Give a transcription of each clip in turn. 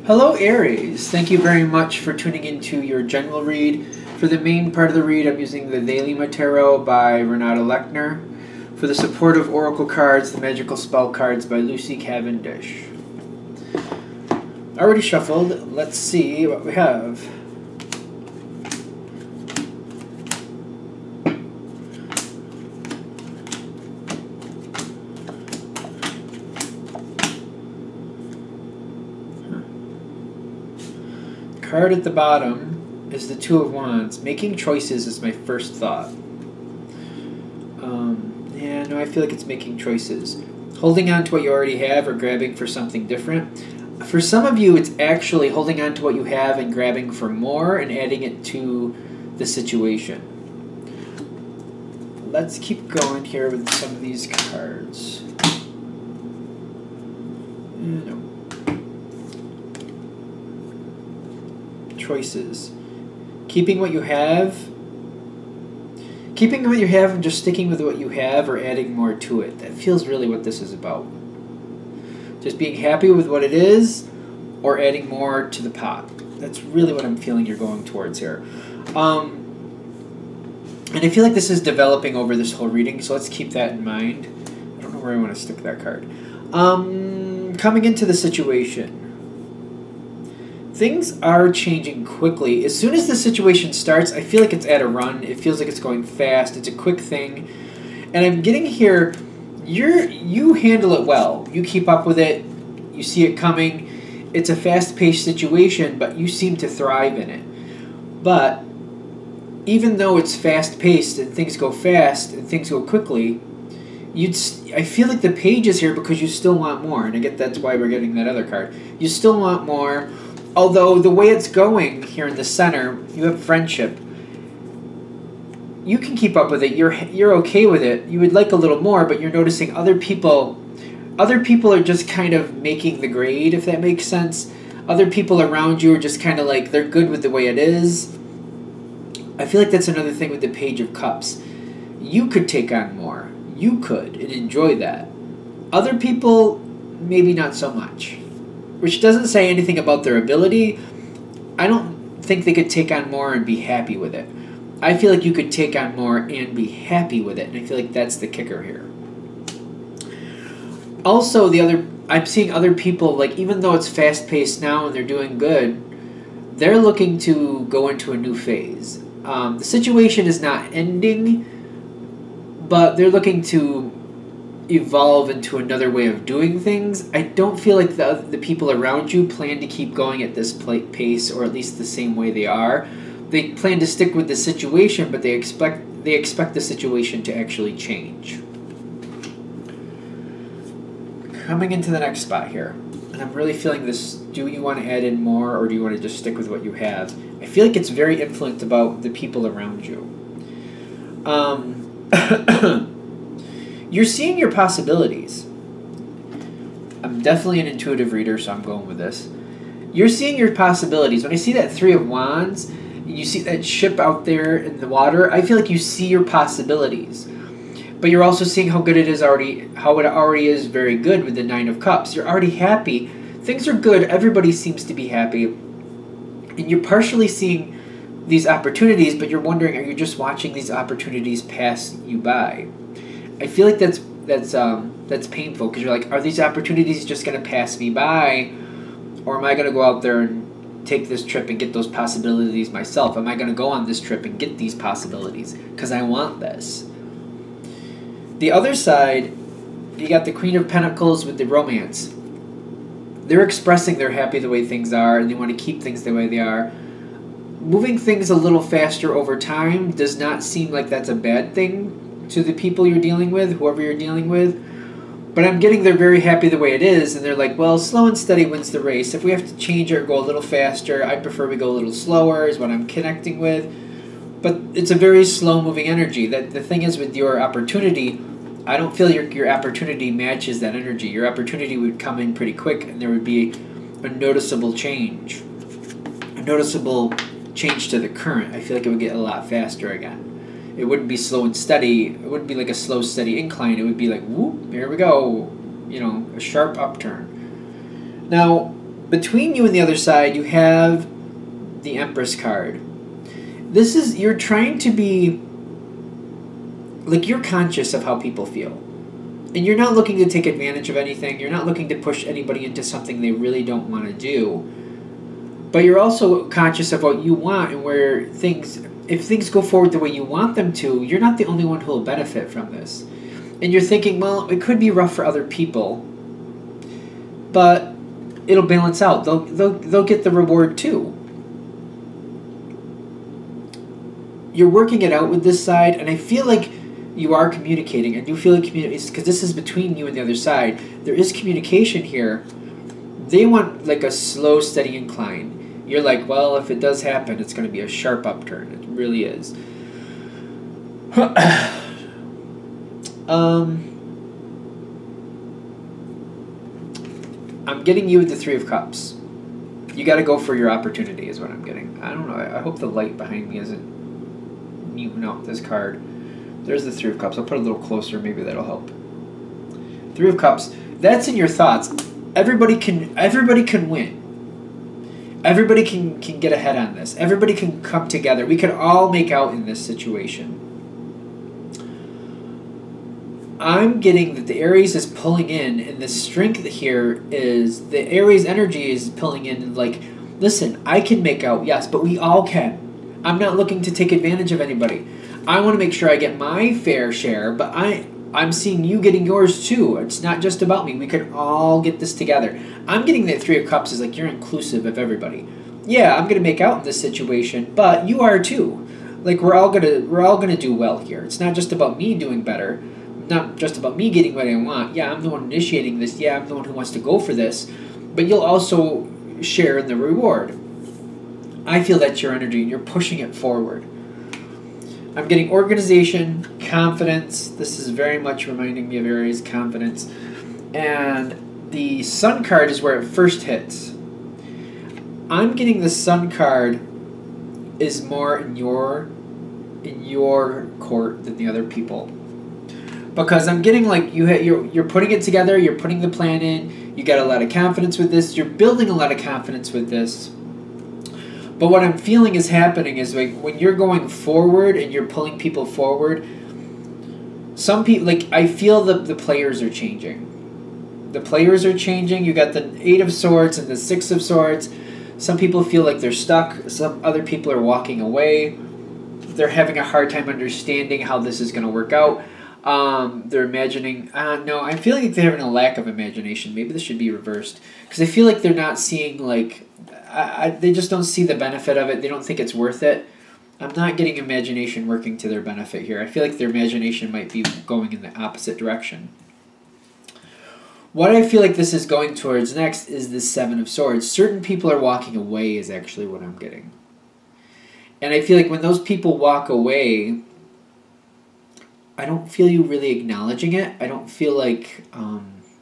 Hello Aries, thank you very much for tuning into your general read. For the main part of the read, I'm using the Daily Tarot by Renata Lechner. For the supportive oracle cards, the magical spell cards by Lucy Cavendish. Already shuffled, let's see what we have. Card at the bottom is the Two of Wands. Making choices is my first thought. Yeah, no, I feel like it's making choices. Holding on to what you already have or grabbing for something different. For some of you, it's actually holding on to what you have and grabbing for more and adding it to the situation. Let's keep going here with some of these cards. No. Choices. Keeping what you have and just sticking with what you have or adding more to it. That feels really what this is about. Just being happy with what it is or adding more to the pot. That's really what I'm feeling you're going towards here. And I feel like this is developing over this whole reading, so let's keep that in mind. I don't know where I want to stick that card. Coming into the situation. Things are changing quickly. As soon as the situation starts, I feel like it's at a run. It feels like it's going fast. It's a quick thing. And I'm getting here, you handle it well. You keep up with it. You see it coming. It's a fast-paced situation, but you seem to thrive in it. But even though it's fast-paced and things go fast and things go quickly, I feel like the page is here because you still want more. And I get that's why we're getting that other card. You still want more. Although the way it's going here in the center, you have friendship. You can keep up with it. You're okay with it. You would like a little more, but you're noticing other people are just kind of making the grade, if that makes sense. Other people around you are just kind of like, they're good with the way it is. I feel like that's another thing with the Page of Cups. You could take on more. You could and enjoy that. Other people, maybe not so much. Which doesn't say anything about their ability. I don't think they could take on more and be happy with it. I feel like you could take on more and be happy with it, and I feel like that's the kicker here. Also, I'm seeing other people, like even though it's fast-paced now and they're doing good, they're looking to go into a new phase. The situation is not ending, but they're looking to evolve into another way of doing things. I don't feel like the people around you plan to keep going at this pace, or at least the same way they are. They plan to stick with the situation, but they expect the situation to actually change. Coming into the next spot here, and I'm really feeling this. Do you want to add in more, or do you want to just stick with what you have? I feel like it's very influenced about the people around you. You're seeing your possibilities. I'm definitely an intuitive reader, so I'm going with this. You're seeing your possibilities. When I see that Three of Wands, you see that ship out there in the water, I feel like you see your possibilities. But you're also seeing how good it is already, how it already is very good with the Nine of Cups. You're already happy. Things are good. Everybody seems to be happy. And you're partially seeing these opportunities, but you're wondering, are you just watching these opportunities pass you by? I feel like that's painful because you're like, are these opportunities just going to pass me by, or am I going to go out there and take this trip and get those possibilities myself? Am I going to go on this trip and get these possibilities because I want this? The other side, you got the Queen of Pentacles with the romance. They're expressing they're happy the way things are and they want to keep things the way they are. Moving things a little faster over time does not seem like that's a bad thing to the people you're dealing with, whoever you're dealing with. But I'm getting they're very happy the way it is, and they're like, well, slow and steady wins the race. If we have to change it or go a little faster, I prefer we go a little slower is what I'm connecting with. But it's a very slow-moving energy. That the thing is with your opportunity, I don't feel your opportunity matches that energy. Your opportunity would come in pretty quick, and there would be a noticeable change. A noticeable change to the current. I feel like it would get a lot faster again. It wouldn't be slow and steady. It wouldn't be like a slow, steady incline. It would be like, whoop, here we go. You know, a sharp upturn. Now, between you and the other side, you have the Empress card. This is, you're trying to be, like, you're conscious of how people feel. And you're not looking to take advantage of anything. You're not looking to push anybody into something they really don't want to do. But you're also conscious of what you want and where things, if things go forward the way you want them to, you're not the only one who will benefit from this. And you're thinking, well, it could be rough for other people, but it'll balance out. They'll get the reward too. You're working it out with this side, and I feel like you are communicating. I do feel like communication, because this is between you and the other side. There is communication here. They want like a slow, steady incline. You're like, well, if it does happen, it's going to be a sharp upturn. It really is. I'm getting you with the Three of Cups. You got to go for your opportunity is what I'm getting. I don't know. I hope the light behind me isn't muting out this card. There's the Three of Cups. I'll put it a little closer. Maybe that'll help. Three of Cups. That's in your thoughts. Everybody can win. Everybody can get ahead on this. Everybody can come together. We can all make out in this situation. I'm getting that the Aries is pulling in, and the strength here is the Aries energy is pulling in, and like, listen, I can make out, yes, but we all can. I'm not looking to take advantage of anybody. I want to make sure I get my fair share, but I'm seeing you getting yours too. It's not just about me. We can all get this together. I'm getting that Three of Cups is like you're inclusive of everybody. Yeah, I'm gonna make out in this situation, but you are too. Like we're all gonna do well here. It's not just about me doing better. Not just about me getting what I want. Yeah, I'm the one initiating this. Yeah, I'm the one who wants to go for this. But you'll also share in the reward. I feel that's your energy, and you're pushing it forward. I'm getting organization, confidence. This is very much reminding me of Aries, confidence. And the Sun card is where it first hits. I'm getting the Sun card is more in your court than the other people. Because I'm getting like you're putting it together, you're putting the plan in, you got a lot of confidence with this, you're building a lot of confidence with this. But what I'm feeling is happening is like when you're going forward and you're pulling people forward, some people, like I feel the players are changing. The players are changing. You got the Eight of Swords and the Six of Swords. Some people feel like they're stuck. Some other people are walking away. They're having a hard time understanding how this is going to work out. They're imagining, no, I feel like they're having a lack of imagination. Maybe this should be reversed. Because I feel like they're not seeing, like, they just don't see the benefit of it. They don't think it's worth it. I'm not getting imagination working to their benefit here. I feel like their imagination might be going in the opposite direction. What I feel like this is going towards next is the Seven of Swords. Certain people are walking away is actually what I'm getting. And I feel like when those people walk away, I don't feel you really acknowledging it. I don't feel like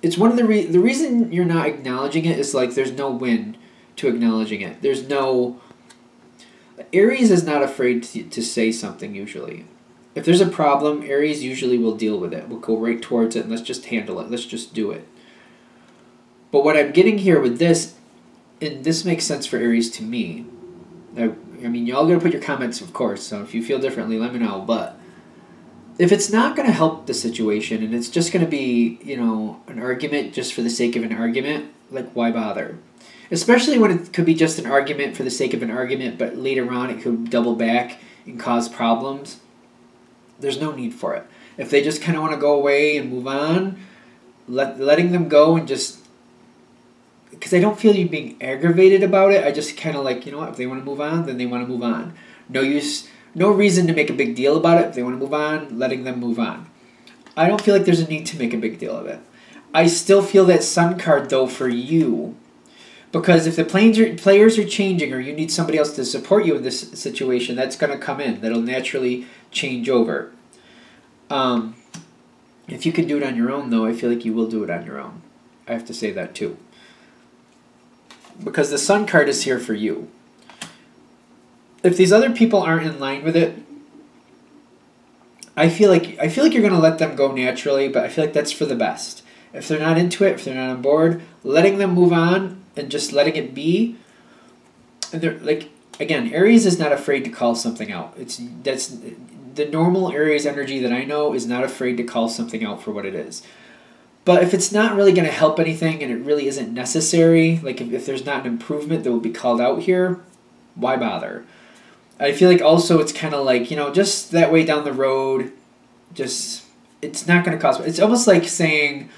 it's one of the reason you're not acknowledging it is like there's no win to acknowledging it. There's no Aries is not afraid to say something usually. If there's a problem, Aries usually will deal with it. We'll go right towards it and let's just handle it. Let's just do it. But what I'm getting here with this, and this makes sense for Aries to me. I mean, y'all got to put your comments, of course, so if you feel differently, let me know. But if it's not going to help the situation and it's just going to be, you know, an argument just for the sake of an argument, like, why bother? Especially when it could be just an argument for the sake of an argument, but later on it could double back and cause problems. There's no need for it. If they just kind of want to go away and move on, letting them go and just... Because I don't feel you being aggravated about it. I just kind of like, you know what, if they want to move on, then they want to move on. No reason to make a big deal about it. If they want to move on, letting them move on. I don't feel like there's a need to make a big deal of it. I still feel that Sun card, though, for you. Because if the players are changing or you need somebody else to support you in this situation, that's going to come in. That'll naturally change over. If you can do it on your own, though, I feel like you will do it on your own. I have to say that, too. Because the Sun card is here for you. If these other people aren't in line with it, I feel like you're going to let them go naturally, but I feel like that's for the best. If they're not into it, if they're not on board, letting them move on and just letting it be. And they're like, again, Aries is not afraid to call something out. That's the normal Aries energy that I know is not afraid to call something out for what it is. But if it's not really going to help anything and it really isn't necessary, like if there's not an improvement that will be called out here, why bother? I feel like also it's kind of like, just that way down the road, just, it's not going to cause, it's almost like saying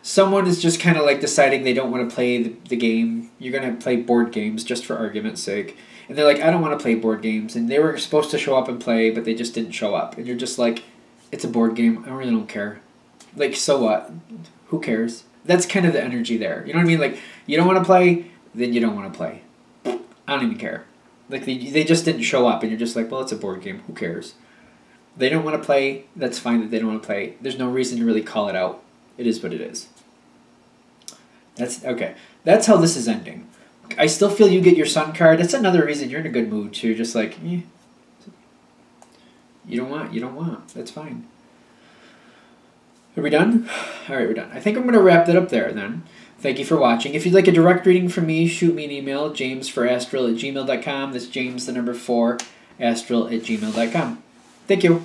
someone is just kind of like deciding they don't want to play the game. You're going to play board games just for argument's sake. And they're like, I don't want to play board games. And they were supposed to show up and play, but they just didn't show up. And you're just like, it's a board game. I really don't care. Like, so what? Who cares? That's kind of the energy there. You know what I mean? Like, you don't want to play, then you don't want to play. I don't even care. Like, they just didn't show up, and you're just like, well, it's a board game. Who cares? They don't want to play. That's fine that they don't want to play. There's no reason to really call it out. It is what it is. That's okay. That's how this is ending. I still feel you get your sun card. That's another reason you're in a good mood, too. Just like, you don't want. That's fine. Are we done? All right, we're done. I think I'm going to wrap that up there then. Thank you for watching. If you'd like a direct reading from me, shoot me an email, jamesforastral@gmail.com. That's James, the number 4, astral@gmail.com. Thank you.